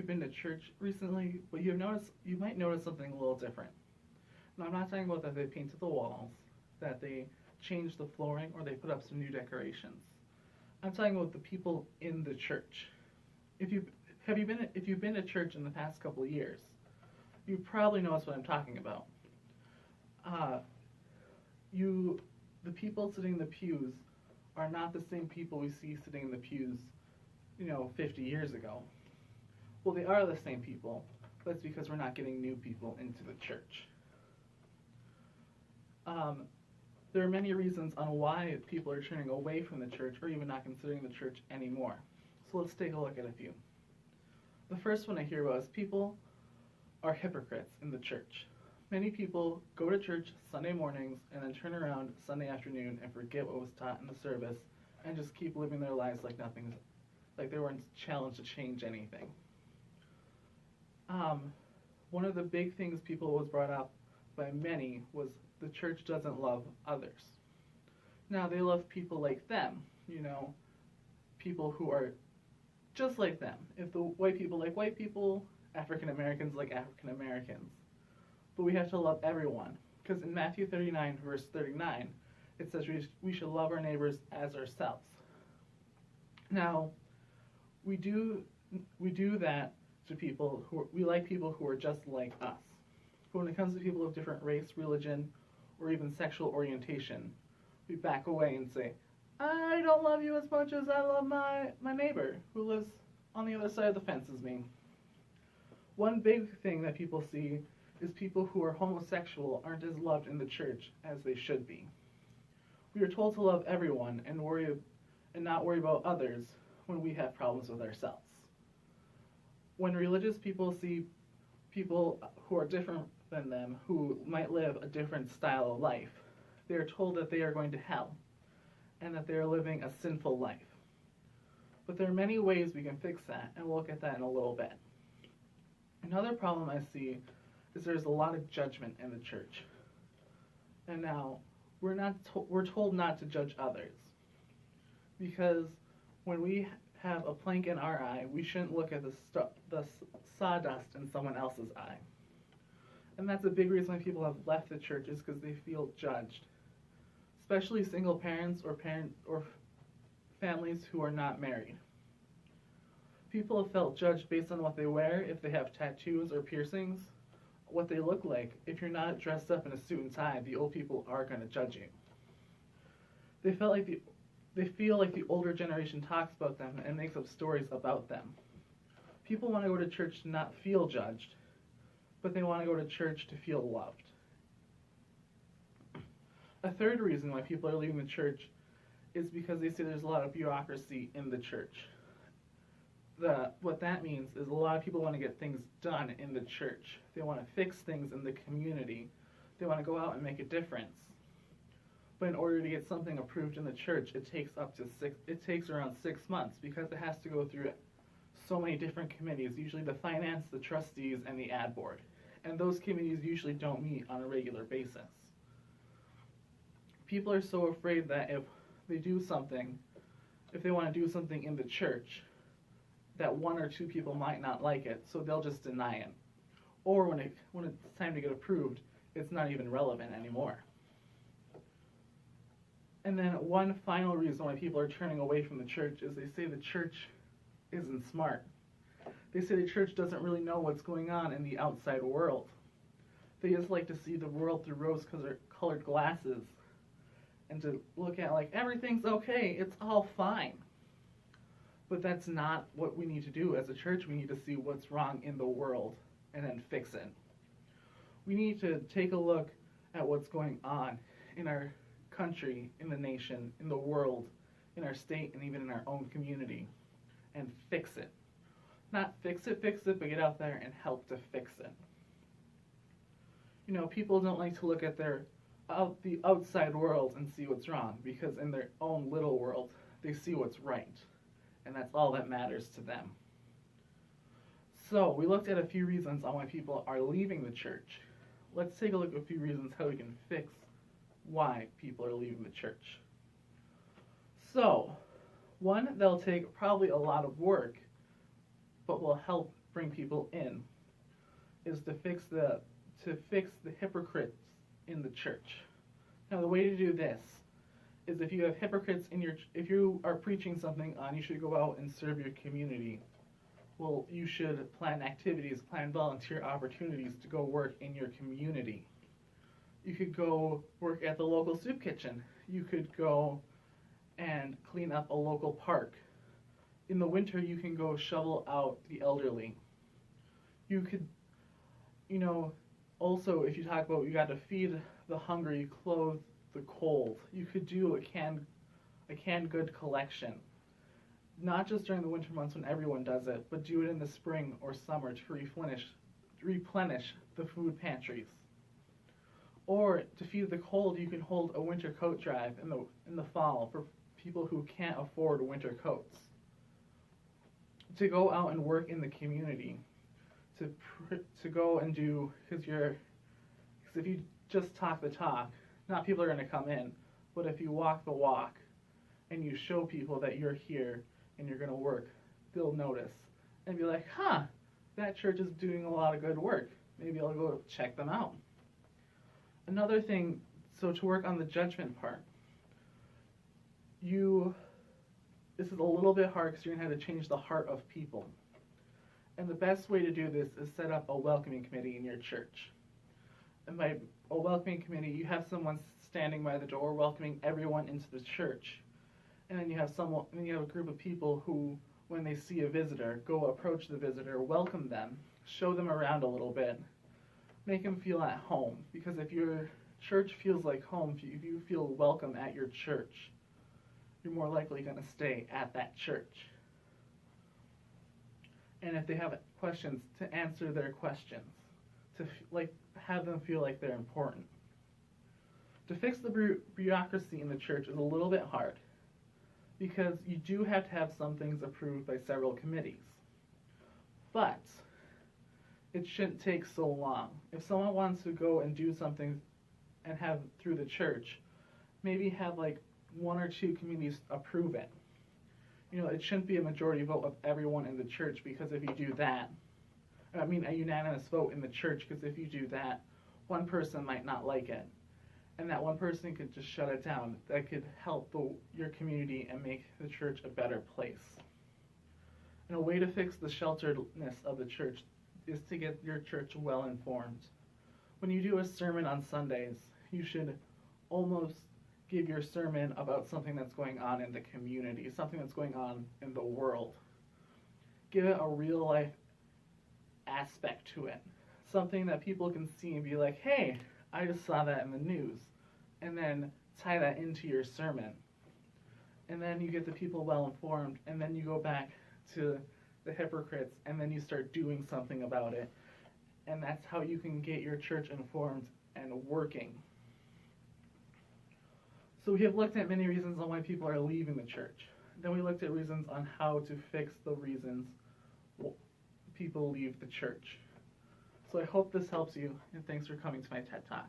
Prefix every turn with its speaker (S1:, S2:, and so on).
S1: you've been to church recently, but you might notice something a little different. Now, I'm not talking about that they painted the walls, that they changed the flooring, or they put up some new decorations. I'm talking about the people in the church. If you if you've been to church in the past couple of years, you probably noticed what I'm talking about. Uh, you the people sitting in the pews are not the same people we see sitting in the pews, 50 years ago. Well, they are the same people. That's because we're not getting new people into the church. Um, there are many reasons on why people are turning away from the church or even not considering the church anymore. So let's take a look at a few. The first one I hear about is people are hypocrites in the church. Many people go to church Sunday mornings and then turn around Sunday afternoon and forget what was taught in the service and just keep living their lives like they weren't challenged to change anything. One of the big things people was brought up by many was the church doesn't love others. Now, they love people like them, people who are just like them. If the white people like white people, African Americans like African Americans. But we have to love everyone, because in Matthew 39, verse 39, it says we should love our neighbors as ourselves. Now, we do that to people we like people who are just like us. But when it comes to people of different race, religion, or even sexual orientation, we back away and say, I don't love you as much as I love my neighbor who lives on the other side of the fence as me. One big thing that people see is people who are homosexual aren't as loved in the church as they should be. We are told to love everyone and not worry about others when we have problems with ourselves. When religious people see people who are different than them, who might live a different style of life, they are told that they are going to hell and that they are living a sinful life. But there are many ways we can fix that, and we'll look at that in a little bit. Another problem I see is there's a lot of judgment in the church. And now, we're told not to judge others. Because when we have a plank in our eye, we shouldn't look at the sawdust in someone else's eye. And that's a big reason why people have left the church, is because they feel judged. Especially single parents or families who are not married. People have felt judged based on what they wear, if they have tattoos or piercings, what they look like. If you're not dressed up in a suit and tie, the old people are going to judge you. They feel like the older generation talks about them and makes up stories about them. People want to go to church to not feel judged, but they want to go to church to feel loved. A third reason why people are leaving the church is because they say there's a lot of bureaucracy in the church. What that means is a lot of people want to get things done in the church. They want to fix things in the community. They want to go out and make a difference. But in order to get something approved in the church, it takes around 6 months, because it has to go through so many different committees, usually the finance, the trustees, and the ad board. And those committees usually don't meet on a regular basis. People are so afraid that if they want to do something in the church, that one or two people might not like it, so they'll just deny it. Or when it's time to get approved, it's not even relevant anymore. And then one final reason why people are turning away from the church is they say the church isn't smart. They say the church doesn't really know what's going on in the outside world. They just like to see the world through rose-colored glasses and to look at like, everything's okay, it's all fine. But that's not what we need to do as a church. We need to see what's wrong in the world and then fix it. We need to take a look at what's going on in our country, in the nation, in the world, in our state, and even in our own community, and fix it. Not fix it, but get out there and help to fix it. People don't like to look at the outside world and see what's wrong, because in their own little world, they see what's right. And that's all that matters to them. So, we looked at a few reasons on why people are leaving the church. Let's take a look at a few reasons how we can fix why people are leaving the church. So, one, they'll take probably a lot of work, but will help bring people in, is to fix the hypocrites in the church. Now, the way to do this is if you have hypocrites if you are preaching something on you should go out and serve your community, well, you should plan activities, plan volunteer opportunities to go work in your community. You could go work at the local soup kitchen. You could go and clean up a local park. In the winter, you can go shovel out the elderly. You could, also, if you talk about you got to feed the hungry, clothe the cold, you could do a canned good collection. Not just during the winter months when everyone does it, but do it in the spring or summer to replenish the food pantries. Or to feed the cold, you can hold a winter coat drive in the fall for people who can't afford winter coats. To go out and work in the community, to go and do, because if you just talk the talk, not people are going to come in, but if you walk the walk and you show people that you're here and you're going to work, they'll notice and be like, that church is doing a lot of good work. Maybe I'll go check them out. Another thing, so to work on the judgment part, this is a little bit hard because you're going to have to change the heart of people. And the best way to do this is set up a welcoming committee in your church. And by a welcoming committee, you have someone standing by the door welcoming everyone into the church. And then you have a group of people who, when they see a visitor, go approach the visitor, welcome them, show them around a little bit, make them feel at home. Because if your church feels like home, if you feel welcome at your church, you're more likely going to stay at that church. And if they have questions, to answer their questions, to have them feel like they're important. To fix the bureaucracy in the church is a little bit hard because you do have to have some things approved by several committees. But it shouldn't take so long. If someone wants to go and do something and have through the church, maybe have one or two committees approve it. It shouldn't be a majority vote of everyone in the church, because if you do that, a unanimous vote in the church, because if you do that, one person might not like it. And that one person could just shut it down. That could help your community and make the church a better place. And a way to fix the shelteredness of the church is to get your church well informed. When you do a sermon on Sundays, you should almost give your sermon about something that's going on in the community, something that's going on in the world. Give it a real life aspect to it, something that people can see and be like, hey, I just saw that in the news, and then tie that into your sermon. And then you get the people well informed, and then you go back to the hypocrites, and then you start doing something about it. And that's how you can get your church informed and working. So we have looked at many reasons on why people are leaving the church. Then we looked at reasons on how to fix the reasons people leave the church. So I hope this helps you, and thanks for coming to my TED Talk.